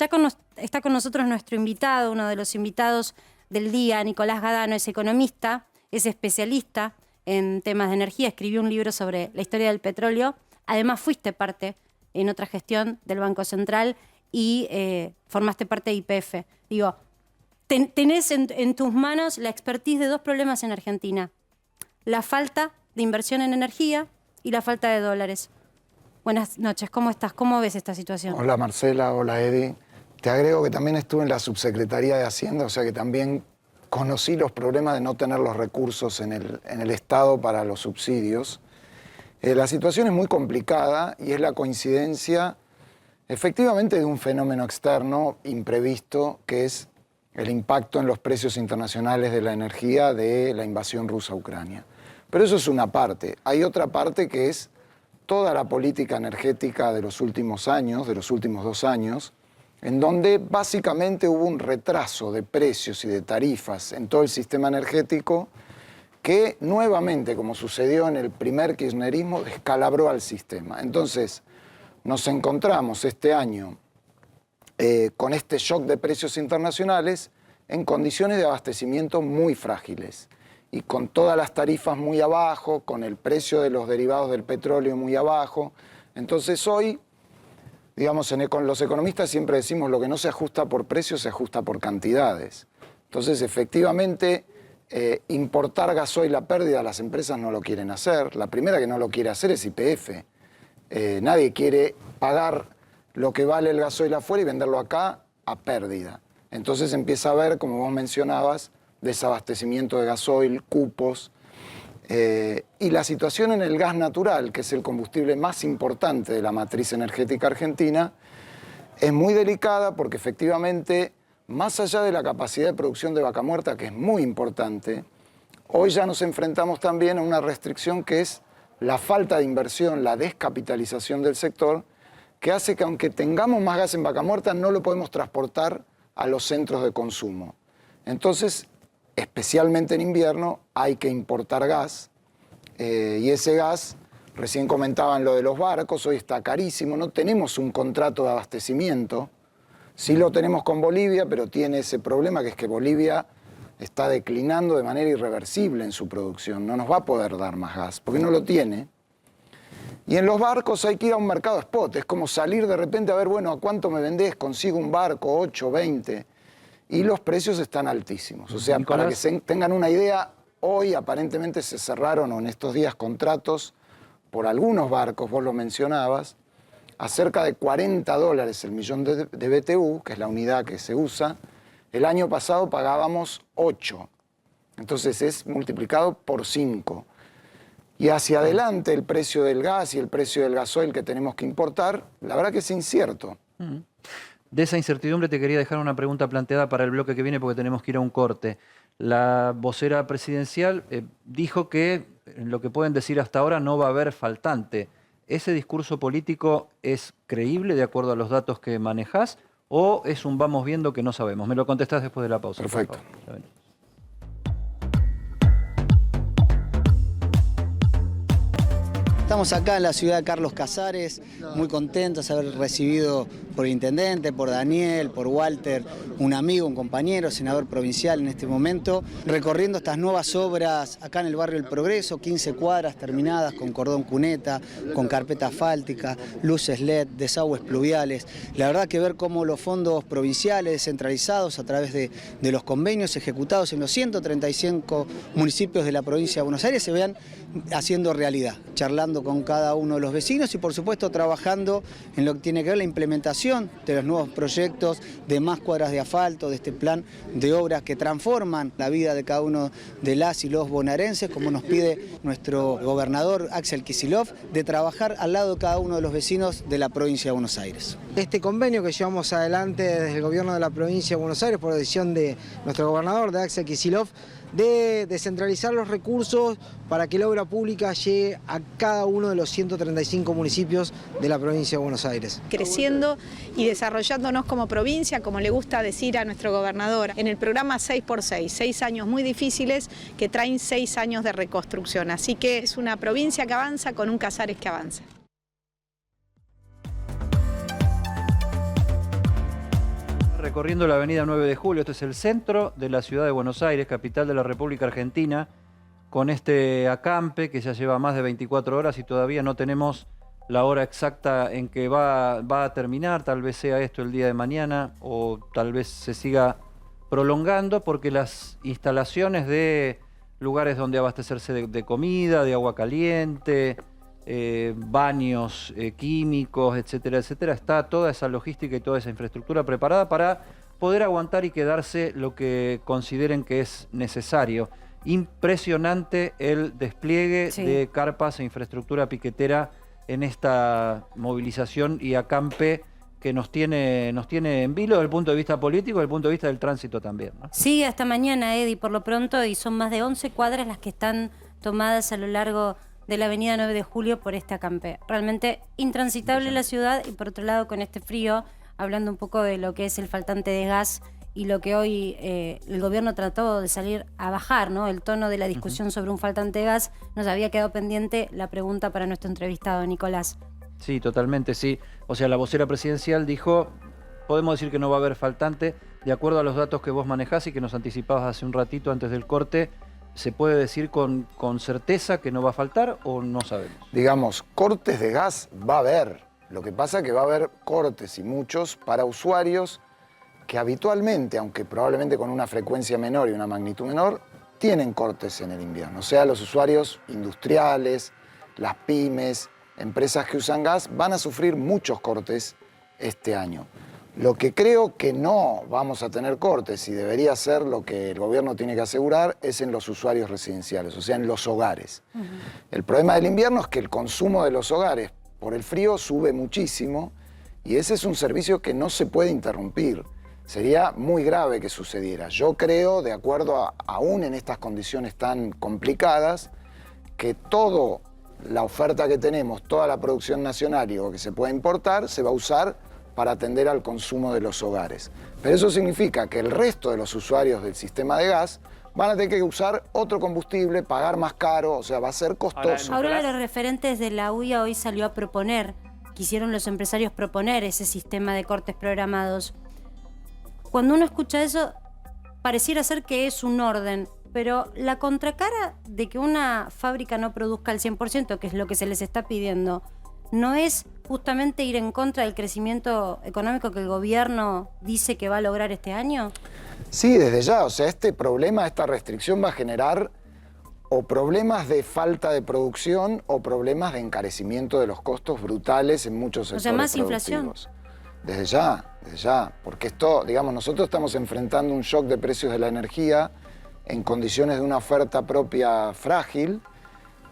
Está con nosotros nuestro invitado, uno de los invitados del día, Nicolás Gadano. Es economista, es especialista en temas de energía, escribió un libro sobre la historia del petróleo. Además fuiste parte en otra gestión del Banco Central y formaste parte de YPF. Digo, tenés en tus manos la expertise de dos problemas en Argentina: la falta de inversión en energía y la falta de dólares. Buenas noches, ¿cómo estás? ¿Cómo ves esta situación? Hola Marcela, hola Edi. Te agrego que también estuve en la Subsecretaría de Hacienda, o sea que también conocí los problemas de no tener los recursos en el Estado para los subsidios. La situación es muy complicada y es la coincidencia efectivamente de un fenómeno externo imprevisto, que es el impacto en los precios internacionales de la energía de la invasión rusa a Ucrania. Pero eso es una parte. Hay otra parte que es toda la política energética de los últimos años, de los últimos 2 años, en donde básicamente hubo un retraso de precios y de tarifas en todo el sistema energético que nuevamente, como sucedió en el primer kirchnerismo, descalabró al sistema. Entonces, nos encontramos este año con este shock de precios internacionales en condiciones de abastecimiento muy frágiles y con todas las tarifas muy abajo, con el precio de los derivados del petróleo muy abajo. Entonces hoy, digamos, los economistas siempre decimos lo que no se ajusta por precios se ajusta por cantidades. Entonces, efectivamente, importar gasoil a pérdida, las empresas no lo quieren hacer. La primera que no lo quiere hacer es YPF. Nadie quiere pagar lo que vale el gasoil afuera y venderlo acá a pérdida. Entonces empieza a haber, como vos mencionabas, desabastecimiento de gasoil, cupos. Y la situación en el gas natural, que es el combustible más importante de la matriz energética argentina, es muy delicada porque efectivamente, más allá de la capacidad de producción de vaca muerta, que es muy importante, hoy ya nos enfrentamos también a una restricción que es la falta de inversión, la descapitalización del sector, que hace que aunque tengamos más gas en vaca muerta, no lo podemos transportar a los centros de consumo. Entonces, especialmente en invierno, hay que importar gas, y ese gas, recién comentaban lo de los barcos, hoy está carísimo, no tenemos un contrato de abastecimiento, sí lo tenemos con Bolivia, pero tiene ese problema que es que Bolivia está declinando de manera irreversible en su producción, no nos va a poder dar más gas, porque no lo tiene. Y en los barcos hay que ir a un mercado spot, es como salir de repente a ver, bueno, ¿a cuánto me vendés? Consigo un barco, 8, 20... y los precios están altísimos. O sea, Nicolás, para que tengan una idea, hoy aparentemente se cerraron, o en estos días, contratos por algunos barcos, vos lo mencionabas, a cerca de $40 el millón de BTU, que es la unidad que se usa. El año pasado pagábamos 8. Entonces es multiplicado por 5. Y hacia adelante el precio del gas y el precio del gasoil que tenemos que importar, la verdad que es incierto. De esa incertidumbre te quería dejar una pregunta planteada para el bloque que viene porque tenemos que ir a un corte. La vocera presidencial dijo que lo que pueden decir hasta ahora no va a haber faltante. ¿Ese discurso político es creíble de acuerdo a los datos que manejás o es un vamos viendo que no sabemos? Me lo contestás después de la pausa. Perfecto. Estamos acá en la ciudad de Carlos Casares, muy contentos de haber recibido por el intendente, por Daniel, por Walter, un amigo, un compañero, senador provincial en este momento, recorriendo estas nuevas obras acá en el barrio El Progreso, 15 cuadras terminadas con cordón cuneta, con carpeta asfáltica, luces LED, desagües pluviales. La verdad que ver cómo los fondos provinciales descentralizados a través de los convenios ejecutados en los 135 municipios de la provincia de Buenos Aires se vean haciendo realidad, charlando con cada uno de los vecinos y por supuesto trabajando en lo que tiene que ver la implementación de los nuevos proyectos de más cuadras de asfalto, de este plan de obras que transforman la vida de cada uno de las y los bonaerenses, como nos pide nuestro gobernador Axel Kicillof, de trabajar al lado de cada uno de los vecinos de la provincia de Buenos Aires. Este convenio que llevamos adelante desde el gobierno de la provincia de Buenos Aires por decisión de nuestro gobernador, de Axel Kicillof, de descentralizar los recursos para que la obra pública llegue a cada uno de los 135 municipios de la provincia de Buenos Aires. Creciendo y desarrollándonos como provincia, como le gusta decir a nuestro gobernador, en el programa 6x6, 6 años muy difíciles que traen 6 años de reconstrucción. Así que es una provincia que avanza con un Casares que avanza. Recorriendo la avenida 9 de Julio, este es el centro de la ciudad de Buenos Aires, capital de la República Argentina, con este acampe que ya lleva más de 24 horas y todavía no tenemos la hora exacta en que va a terminar. Tal vez sea esto el día de mañana o tal vez se siga prolongando, porque las instalaciones de lugares donde abastecerse de comida, de agua caliente, baños químicos, etcétera, etcétera, está toda esa logística y toda esa infraestructura preparada para poder aguantar y quedarse lo que consideren que es necesario. Impresionante el despliegue de carpas e infraestructura piquetera en esta movilización y acampe que nos tiene en vilo desde el punto de vista político y desde el punto de vista del tránsito también, ¿no? Sí, hasta mañana, Eddie, por lo pronto, y son más de 11 cuadras las que están tomadas a lo largo de la avenida 9 de Julio por este acampe. Realmente intransitable la ciudad, y por otro lado con este frío, hablando un poco de lo que es el faltante de gas y lo que hoy el gobierno trató de salir a bajar, ¿no? El tono de la discusión sobre un faltante de gas. Nos había quedado pendiente la pregunta para nuestro entrevistado, Nicolás. Sí, totalmente, sí. O sea, la vocera presidencial dijo, podemos decir que no va a haber faltante, de acuerdo a los datos que vos manejás y que nos anticipabas hace un ratito antes del corte. ¿Se puede decir con certeza que no va a faltar o no sabemos? Digamos, cortes de gas va a haber. Lo que pasa es que va a haber cortes, y muchos, para usuarios que habitualmente, aunque probablemente con una frecuencia menor y una magnitud menor, tienen cortes en el invierno. O sea, los usuarios industriales, las pymes, empresas que usan gas, van a sufrir muchos cortes este año. Lo que creo que no vamos a tener cortes, y debería ser lo que el gobierno tiene que asegurar, es en los usuarios residenciales, o sea, en los hogares. El problema del invierno es que el consumo de los hogares por el frío sube muchísimo, y ese es un servicio que no se puede interrumpir. Sería muy grave que sucediera. Yo creo, de acuerdo aún en estas condiciones tan complicadas, que toda la oferta que tenemos, toda la producción nacional y lo que se pueda importar, se va a usar para atender al consumo de los hogares. Pero eso significa que el resto de los usuarios del sistema de gas van a tener que usar otro combustible, pagar más caro, o sea, va a ser costoso. Ahora los referentes de la UIA hoy salió a proponer, quisieron los empresarios proponer ese sistema de cortes programados. Cuando uno escucha eso, pareciera ser que es un orden, pero la contracara de que una fábrica no produzca al 100%, que es lo que se les está pidiendo, ¿no es justamente ir en contra del crecimiento económico que el gobierno dice que va a lograr este año? Sí, desde ya. O sea, este problema, esta restricción va a generar o problemas de falta de producción o problemas de encarecimiento de los costos brutales en muchos sectores. O sea, más productivos. inflación. Desde ya. Porque esto, digamos, nosotros estamos enfrentando un shock de precios de la energía en condiciones de una oferta propia frágil.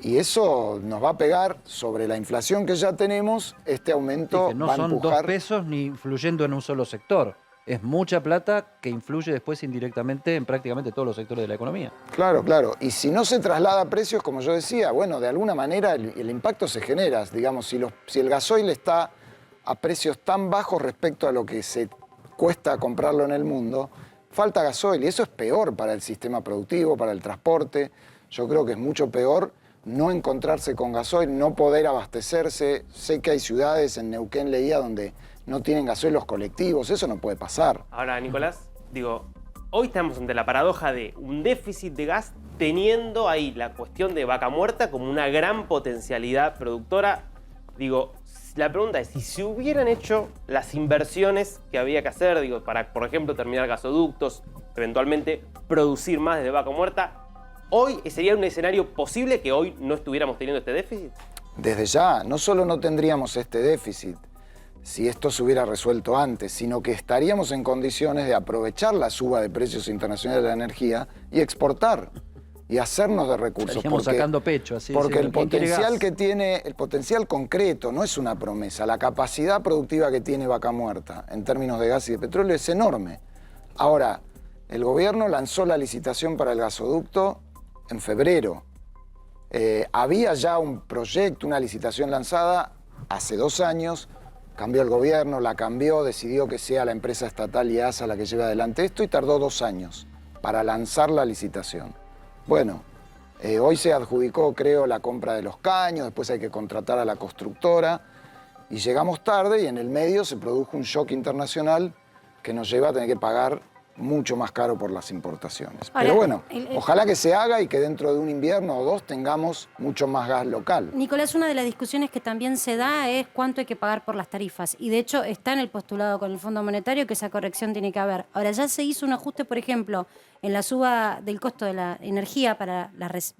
Y eso nos va a pegar sobre la inflación que ya tenemos. Este aumento sí, que no va a son empujar... 2 pesos ni influyendo en un solo sector. Es mucha plata que influye después indirectamente en prácticamente todos los sectores de la economía. Claro. Y si no se traslada a precios, como yo decía, bueno, de alguna manera el impacto se genera. Digamos, si el gasoil está a precios tan bajos respecto a lo que se cuesta comprarlo en el mundo, falta gasoil. Y eso es peor para el sistema productivo, para el transporte. Yo creo que es mucho peor no encontrarse con gasoil, no poder abastecerse. Sé que hay ciudades, en Neuquén leía, donde no tienen gasoil los colectivos. Eso no puede pasar. Ahora, Nicolás, digo, hoy estamos ante la paradoja de un déficit de gas, teniendo ahí la cuestión de Vaca Muerta como una gran potencialidad productora. Digo, la pregunta es, si se hubieran hecho las inversiones que había que hacer, digo, para, por ejemplo, terminar gasoductos, eventualmente producir más desde Vaca Muerta, ¿hoy sería un escenario posible que hoy no estuviéramos teniendo este déficit? Desde ya, no solo no tendríamos este déficit si esto se hubiera resuelto antes, sino que estaríamos en condiciones de aprovechar la suba de precios internacionales de la energía y exportar y hacernos de recursos. Estaríamos sacando pecho, así. Porque el ¿quién quiere potencial gas? que tiene, el potencial concreto, no es una promesa. La capacidad productiva que tiene Vaca Muerta en términos de gas y de petróleo es enorme. Ahora, el gobierno lanzó la licitación para el gasoducto en febrero. Había ya un proyecto, una licitación lanzada hace 2 años, cambió el gobierno, la cambió, decidió que sea la empresa estatal IEASA la que lleve adelante esto y tardó 2 años para lanzar la licitación. Bueno, hoy se adjudicó, creo, la compra de los caños, después hay que contratar a la constructora y llegamos tarde y en el medio se produjo un shock internacional que nos lleva a tener que pagar mucho más caro por las importaciones. Ahora, Pero bueno, ojalá que se haga y que dentro de un invierno o dos tengamos mucho más gas local. Nicolás, una de las discusiones que también se da es cuánto hay que pagar por las tarifas. Y de hecho está en el postulado con el Fondo Monetario que esa corrección tiene que haber. Ahora ya se hizo un ajuste, por ejemplo, en la suba del costo de la energía para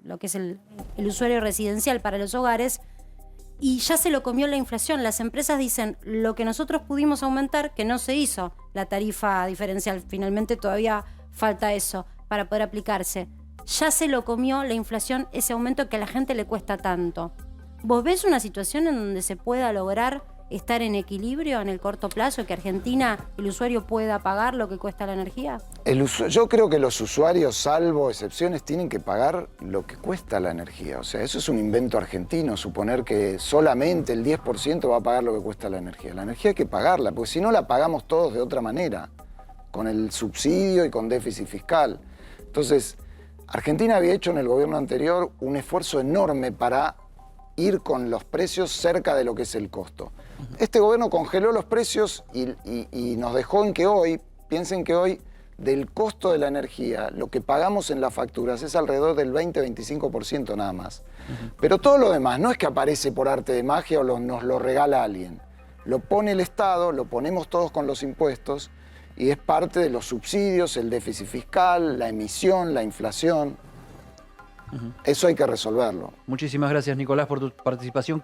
lo que es el usuario residencial para los hogares, y ya se lo comió la inflación. Las empresas dicen, lo que nosotros pudimos aumentar, que no se hizo la tarifa diferencial, finalmente todavía falta eso para poder aplicarse. Ya se lo comió la inflación, ese aumento que a la gente le cuesta tanto. ¿Vos ves una situación en donde se pueda lograr estar en equilibrio en el corto plazo, que Argentina, el usuario pueda pagar lo que cuesta la energía? Yo creo que los usuarios, salvo excepciones, tienen que pagar lo que cuesta la energía. O sea, eso es un invento argentino, suponer que solamente el 10% va a pagar lo que cuesta la energía. La energía hay que pagarla, porque si no la pagamos todos de otra manera, con el subsidio y con déficit fiscal. Entonces, Argentina había hecho en el gobierno anterior un esfuerzo enorme para ir con los precios cerca de lo que es el costo. Este gobierno congeló los precios y nos dejó en que hoy, piensen que hoy, del costo de la energía, lo que pagamos en las facturas es alrededor del 20-25% nada más. Pero todo lo demás no es que aparece por arte de magia o nos lo regala alguien. Lo pone el Estado, lo ponemos todos con los impuestos y es parte de los subsidios, el déficit fiscal, la emisión, la inflación. Eso hay que resolverlo. Muchísimas gracias, Nicolás, por tu participación.